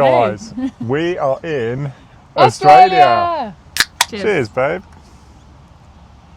Guys, we are in Australia! Cheers, babe.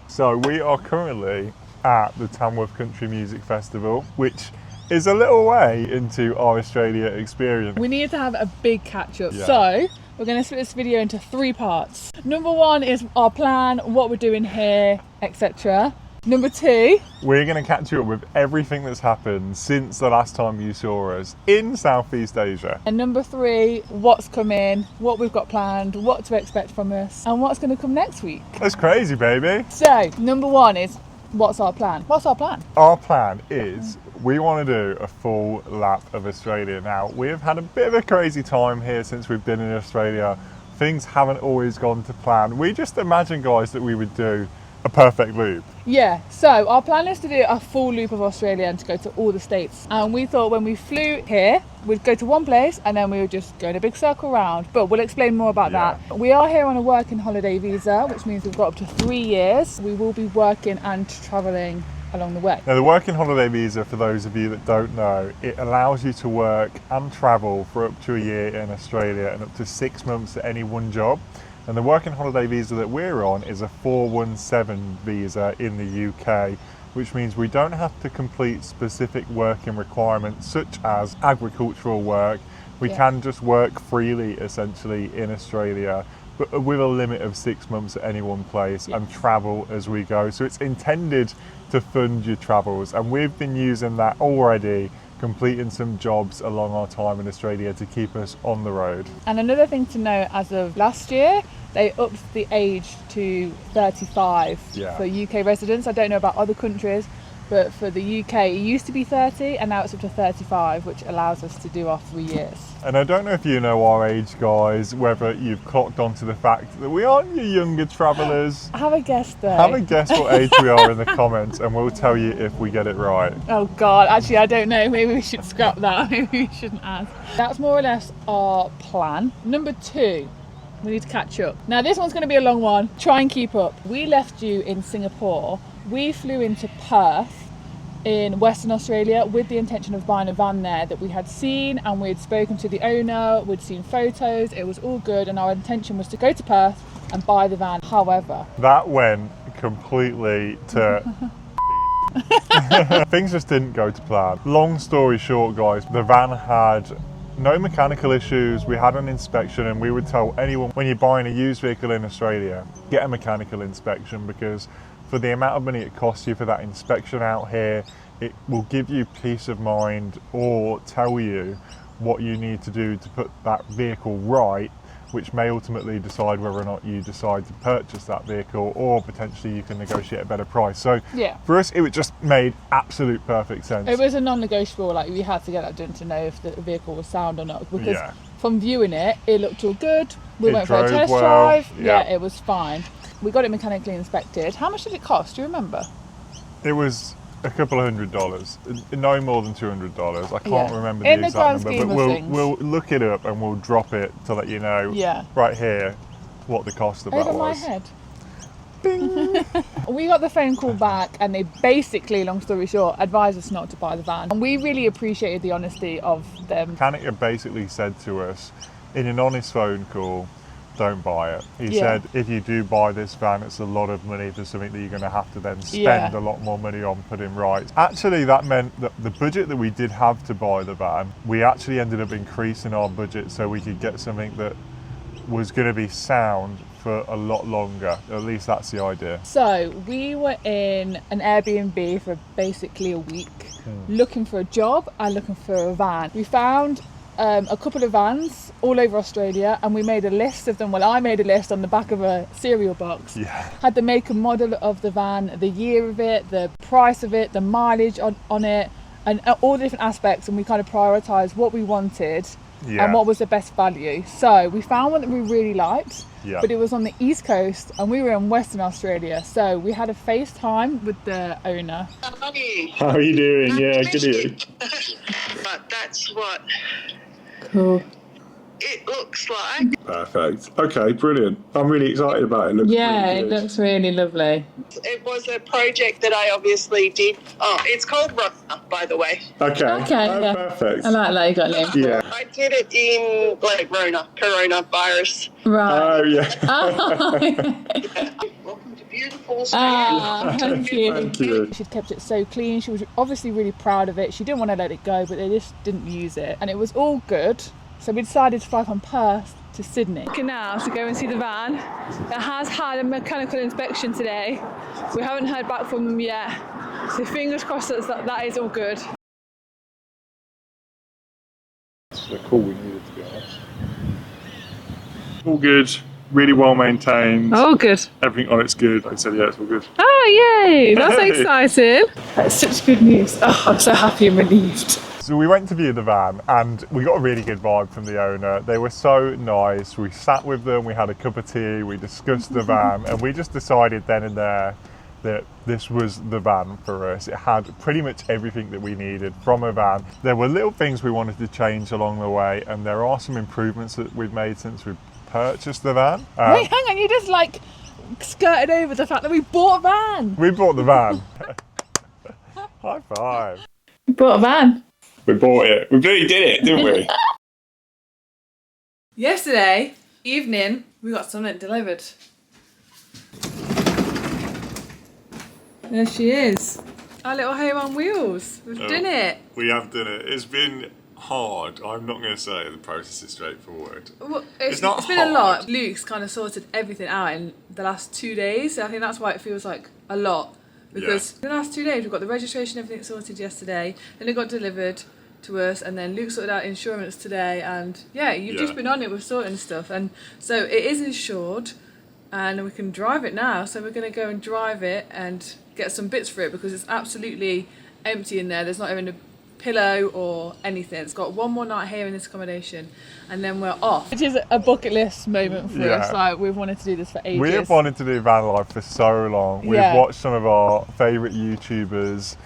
So we are currently at the Tamworth Country Music Festival, which is a little way into our Australia experience. We need to have a big catch up. Yeah. So we're going to split this video into 3 parts. Number 1 is our plan, what we're doing here, etc. Number 2, we're going to catch you up with everything that's happened since the last time you saw us in Southeast Asia. and number 3, what's coming, what we've got planned, what to expect from us, and what's going to come next week. That's crazy, baby. So, number 1 is, what's our plan? What's our plan? Our plan is we want to do a full lap of Australia. Now, we have had a bit of a crazy time here since we've been in Australia. Things haven't always gone to plan. We just imagined, guys, that we would do a perfect loop. Yeah, so our plan is to do a full loop of Australia and to go to all the states. And we thought when we flew here, we'd go to one place and then we would just go in a big circle round. But we'll explain more about that. We are here on a working holiday visa, which means we've got up to 3 years. We will be working and travelling along the way. Now, the working holiday visa, for those of you that don't know, it allows you to work and travel for up to a year in Australia and up to 6 months at any one job. And the working holiday visa that we're on is a 417 visa in the UK, which means we don't have to complete specific working requirements such as agricultural work. We can just work freely, essentially, in Australia, but with a limit of 6 months at any one place and travel as we go. So it's intended to fund your travels, and we've been using that already, completing some jobs along our time in Australia to keep us on the road. And another thing to know, as of last year, they upped the age to 35 for UK residents. I don't know about other countries, but for the UK it used to be 30 and now it's up to 35, which allows us to do our 3 years. And I don't know if you know our age, guys, whether you've clocked onto the fact that we aren't your younger travellers. Have a guess though. Have a guess what age we are in the comments and we'll tell you if we get it right. Oh God, actually I don't know, maybe we should scrap that, maybe we shouldn't ask. That's more or less our plan. Number 2, we need to catch up. Now this one's going to be a long one, try and keep up. We left you in Singapore, we flew into Perth in Western Australia with the intention of buying a van there that we had seen, and we'd spoken to the owner, we'd seen photos, it was all good, and our intention was to go to Perth and buy the van. However, that went completely to things just didn't go to plan. Long story short, guys, the van had no mechanical issues. We had an inspection, and we would tell anyone when you're buying a used vehicle in Australia, get a mechanical inspection, because for the amount of money it costs you for that inspection out here, it will give you peace of mind or tell you what you need to do to put that vehicle right, which may ultimately decide whether or not you decide to purchase that vehicle, or potentially you can negotiate a better price. So for us, it just made absolute perfect sense. It was a non-negotiable, like we had to get that done to know if the vehicle was sound or not, because from viewing it, it looked all good. We went for a test drive, it was fine. We got it mechanically inspected. How much did it cost? Do you remember? It was a couple of $100, no more than $200. I can't remember the exact number, but we'll look it up and we'll drop it to let you know right here what the cost of that was. Over my head. Bing. We got the phone call back and they basically, long story short, advised us not to buy the van. And we really appreciated the honesty of them. Mechanic had basically said to us in an honest phone call, don't buy it. He said, if you do buy this van, it's a lot of money for something that you're going to have to then spend a lot more money on putting right. Actually, that meant that the budget that we did have to buy the van, we actually ended up increasing our budget so we could get something that was going to be sound for a lot longer. At least that's the idea. So we were in an Airbnb for basically a week, looking for a job and looking for a van. We found a couple of vans all over Australia, and we made a list of them. Well, I made a list on the back of a cereal box. Had the make and model of the van, the year of it, the price of it, the mileage on it, and all the different aspects, and we kind of prioritised what we wanted and what was the best value. So we found one that we really liked, but it was on the East Coast and we were in Western Australia. So we had a FaceTime with the owner. Hi. How are you doing? Yeah, good to you. But that's what... Cool. it looks like. Perfect. Okay, brilliant. I'm really excited about it. It looks really good. looks really lovely. It was a project that I obviously did. Oh, it's called Rona, by the way. Okay. Yeah. Perfect. I like that you got named. Yeah. I did it in like coronavirus. Right. Oh, yeah. Welcome to beautiful Australia. Thank you. Thank you. She'd kept it so clean. She was obviously really proud of it. She didn't want to let it go, but they just didn't use it. And it was all good. So we decided to fly from Perth to Sydney. Now to go and see the van. It has had a mechanical inspection today. We haven't heard back from them yet. So fingers crossed that is all good. It's the call we needed, to be honest. All good. Really well maintained. Oh, good. Everything on it's good. Like I said, yeah, it's all good. Oh, yay! That's Hey. exciting. That's such good news. Oh, I'm so happy and relieved. So we went to view the van and we got a really good vibe from the owner. They were so nice. We sat with them, we had a cup of tea, we discussed the van, and we just decided then and there that this was the van for us. It had pretty much everything that we needed from a van. There were little things we wanted to change along the way, and there are some improvements that we've made since we purchased the van. Wait, hang on, you just like skirted over the fact that we bought a van. We bought the van. High five. We bought a van. We bought it. We really did it, didn't we? Yesterday evening, we got something delivered. There she is. Our little home on wheels. We've done it. We have done it. It's been hard. I'm not going to say the process is straightforward. Well, It's not been a hard. lot. Luke's kind of sorted everything out in the last 2 days. So I think that's why it feels like a lot. Because in the last 2 days, we've got the registration, everything sorted yesterday. Then it got delivered to us, and then Luke sorted out insurance today. And you've just been on it with sorting stuff. And so it is insured, and we can drive it now. So we're going to go and drive it and get some bits for it because it's absolutely empty in there. There's not even a pillow or anything. It's got one more night here in this accommodation and then we're off. Which is a bucket list moment for us. Like, we've wanted to do this for ages. We have wanted to do van life for so long. We've watched some of our favourite YouTubers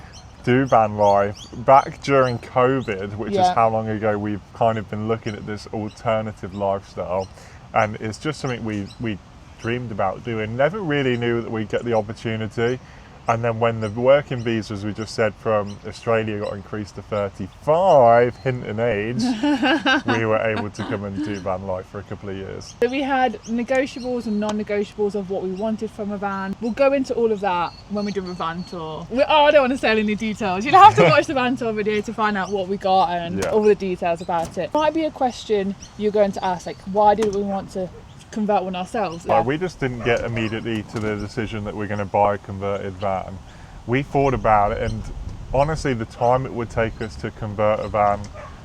do van life back during COVID, which is how long ago we've kind of been looking at this alternative lifestyle, and it's just something we dreamed about doing. Never really knew that we'd get the opportunity. And then when the working visas, we just said, from Australia got increased to 35, hint and age, we were able to come and do van life for a couple of years. So we had negotiables and non-negotiables of what we wanted from a van. We'll go into all of that when we do a van tour. I don't want to say any details. You'll have to watch the van tour video to find out what we got and all the details about it. Might be a question you're going to ask, like, why did we want to convert one ourselves? We just didn't get immediately to the decision that we're going to buy a converted van. We thought about it, and honestly the time it would take us to convert a van,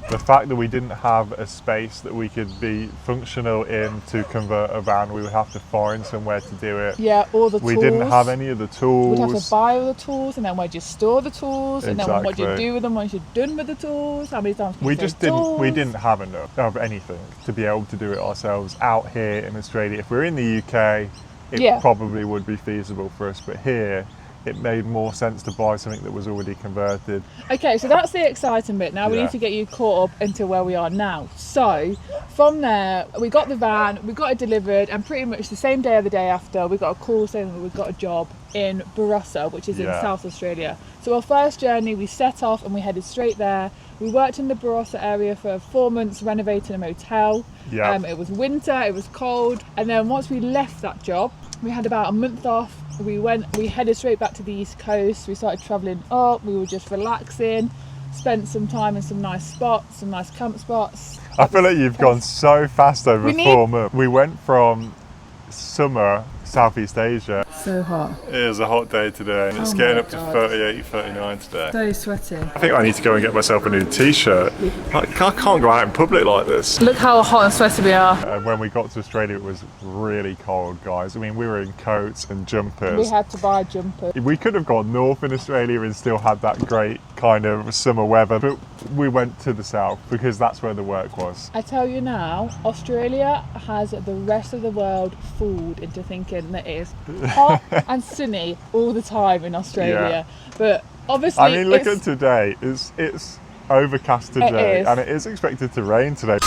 the fact that we didn't have a space that we could be functional in to convert a van, we would have to find somewhere to do it. All the tools. We didn't have any of the tools. We'd have to buy all the tools, and then where'd you store the tools, and then what do you do with them once you're done with the tools? How many times can you say tools? We didn't have enough of anything to be able to do it ourselves out here in Australia. If we're in the UK, it probably would be feasible for us, but here it made more sense to buy something that was already converted. Okay, so that's the exciting bit. Now we need to get you caught up into where we are now. So from there, we got the van, we got it delivered, and pretty much the same day or the day after, we got a call saying that we got a job in Barossa, which is in South Australia. So our first journey, we set off and we headed straight there. We worked in the Barossa area for 4 months, renovating a motel. It was winter, it was cold, and then once we left that job, we had about a month off. We headed straight back to the East Coast. We started travelling up. We were just relaxing, spent some time in some nice spots, some nice camp spots. I feel like you've gone so fast over 4 months. We went from summer, Southeast Asia. So hot. It is a hot day today, and it's getting up to 38, 39 today. So sweaty. I think I need to go and get myself a new t-shirt. I can't go out in public like this. Look how hot and sweaty we are. And when we got to Australia, it was really cold, guys. I mean, we were in coats and jumpers. We had to buy jumpers. We could have gone north in Australia and still had that great kind of summer weather, but we went to the south because that's where the work was. I tell you now, Australia has the rest of the world fooled into thinking that it is hot and sunny all the time in Australia. But obviously, I mean, look at today. It's overcast today, and it is expected to rain today.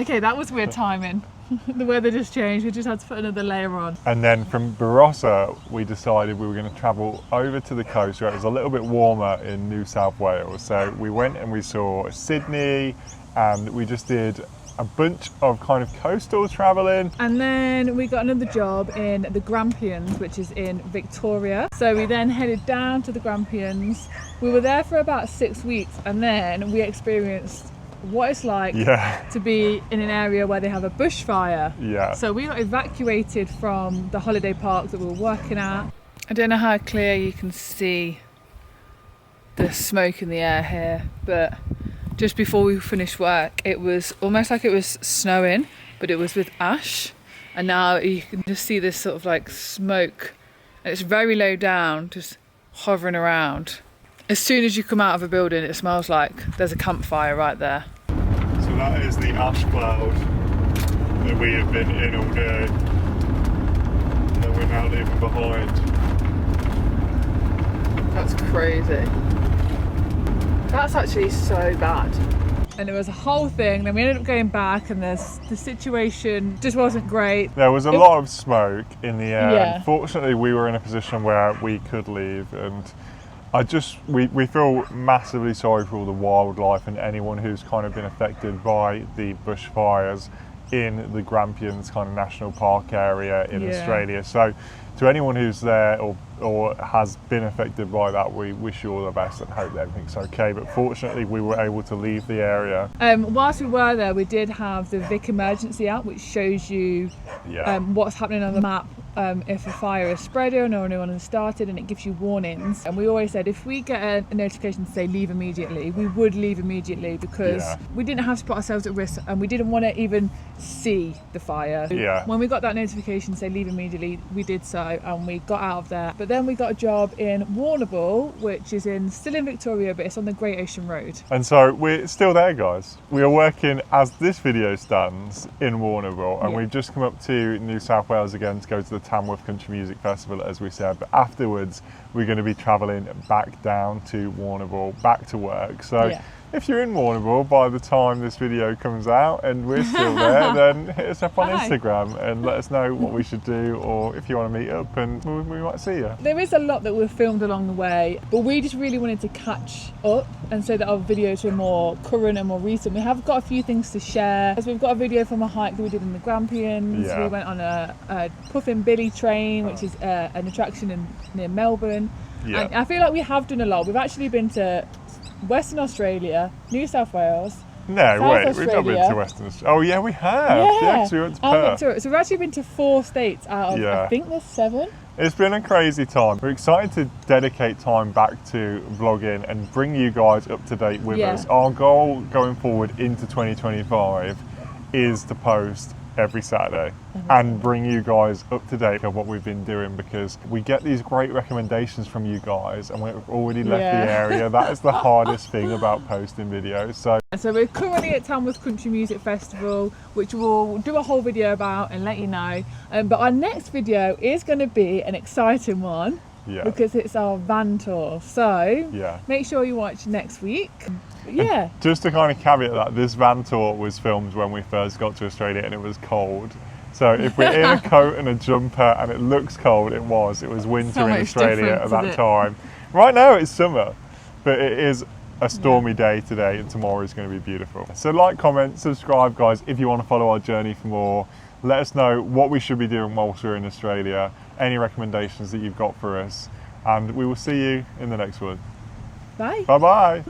Okay, that was weird timing. The weather just changed, we just had to put another layer on. And then from Barossa, we decided we were going to travel over to the coast where it was a little bit warmer in New South Wales. So we went and we saw Sydney, and we just did a bunch of kind of coastal travelling. And then we got another job in the Grampians, which is in Victoria. So we then headed down to the Grampians. We were there for about 6 weeks, and then we experienced what it's like to be in an area where they have a bushfire. So we got evacuated from the holiday park that we were working at. I don't know how clear you can see the smoke in the air here, but just before we finished work, it was almost like it was snowing, but it was with ash. And now you can just see this sort of like smoke, and it's very low down, just hovering around. As soon as you come out of a building, it smells like there's a campfire right there. So that is the ash cloud that we have been in all day, that we're now leaving behind. That's crazy. That's actually so bad. And it was a whole thing, then we ended up going back, and the situation just wasn't great. There was a lot of smoke in the air. Yeah. Fortunately, we were in a position where we could leave, and we feel massively sorry for all the wildlife and anyone who's kind of been affected by the bushfires in the Grampians kind of national park area in Australia. So to anyone who's there or has been affected by that, we wish you all the best and hope that everything's okay. But fortunately, we were able to leave the area. Whilst we were there, we did have the Vic Emergency app, which shows you what's happening on the map, if a fire is spreading or anyone has started, and it gives you warnings. And we always said if we get a notification to say leave immediately, we would leave immediately, because we didn't have to put ourselves at risk, and we didn't want to even see the fire. When we got that notification to say leave immediately, we did so, and we got out of there. But then we got a job in Warrnambool, which is still in Victoria, but it's on the Great Ocean Road. And so we're still there, guys. We are working, as this video stands, in Warrnambool, and we've just come up to New South Wales again to go to the Tamworth Country Music Festival, as we said. But afterwards, we're going to be travelling back down to Warrnambool, back to work. So if you're in Warrnambool by the time this video comes out and we're still there, then hit us up on Instagram and let us know what we should do, or if you want to meet up, and we might see you. There is a lot that we've filmed along the way, but we just really wanted to catch up and so that our videos were more current and more recent. We have got a few things to share, as we've got a video from a hike that we did in the Grampians. We went on a Puffin Billy train, which is an attraction near Melbourne. And I feel like we have done a lot. We've actually been to Western Australia, New South Wales. We've not been to Western Australia. Oh yeah, we have. Yeah, we went to Perth. So we've actually been to 4 states out of, I think there's 7. It's been a crazy time. We're excited to dedicate time back to vlogging and bring you guys up to date with us. Our goal going forward into 2025 is to post every Saturday and bring you guys up to date on what we've been doing, because we get these great recommendations from you guys and we've already left the area. That is the hardest thing about posting videos. So we're currently at Tamworth Country Music Festival, which we'll do a whole video about and let you know. But our next video is going to be an exciting one, because it's our van tour. So make sure you watch next week. And just to kind of caveat that, this van tour was filmed when we first got to Australia and it was cold. So if we're in a coat and a jumper and it looks cold, it was winter in Australia at that time. Right now it's summer, but it is a stormy day today, and tomorrow is going to be beautiful. So like, comment, subscribe, guys, if you want to follow our journey for more. Let us know what we should be doing whilst we're in Australia, any recommendations that you've got for us, and we will see you in the next one. Bye. Bye-bye.